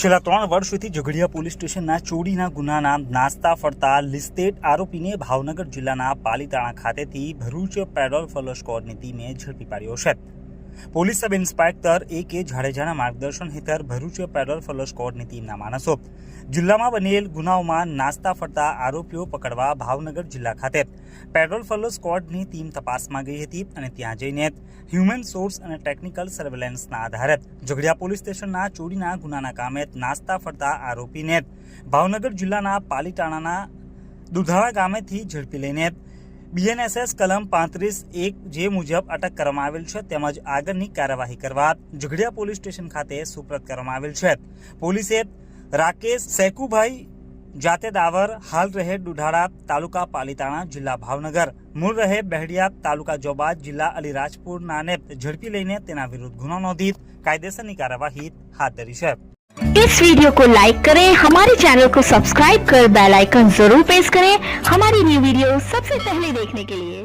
છેલ્લા 3 વર્ષોથી ઝઘડિયા પોલીસ સ્ટેશનના ચોરીના ગુનાના નાસ્તા ફરતા લિસ્ટેડ આરોપીને ભાવનગર જિલ્લાના પાલીતાણા ખાતેથી ભરૂચ પેટ્રોલ ફોલો સ્ક્વોડની ટીમે ઝડપી પાડ્યો છે। Police sub inspector A.K. જાડેજાના માર્ગદર્શન હેઠળ ભરૂચ પેટ્રોલ ફોલો સ્ક્વોડની ટીમના માણસો જિલ્લામાં બનેલ ગુનાઓમાં નાસ્તા ફરતા આરોપીઓ પકડવા ભાવનગર જિલ્લા ખાતે પેટ્રોલ ફોલો સ્ક્વોડની ટીમ તપાસમાં ગઈ હતી અને ત્યાં જઈને હ્યુમન સોર્સ અને ટેકનિકલ સર્વેલન્સના આધારે ઝઘડિયા પોલીસ સ્ટેશનના ચોરીના ગુનાના કામે નાસ્તા ફરતા આરોપીને ભાવનગર જિલ્લાના પાલીતાણાના દુધાળા ગામેથી ઝડપી લઈને BNSS કલમ 35(1) મુજબ અટક કરવામાં આવેલ છે તેમજ આગળની કાર્યવાહી કરવા ઝઘડિયા પોલીસ સ્ટેશન ખાતે સુપ્રત કરવામાં આવેલ છે। પોલીસે રાકેશ સેકુભાઈ જાતે દાવર હાલ રહે દુધાળા તાલુકા પાલીતાણા જિલ્લા ભાવનગર મૂળ રહે બહેડિયા તાલુકા જોબાદ जिला अलीराजपुरनाने झड़पी लईने तेना विरुद्ध गुनो नोंधी कायदेसरनी कार्यवाही हाथ धरी है। इस वीडियो को लाइक करें, हमारे चैनल को सब्सक्राइब कर बेल आइकन जरूर प्रेस करें हमारी न्यू वीडियो सबसे पहले देखने के लिए।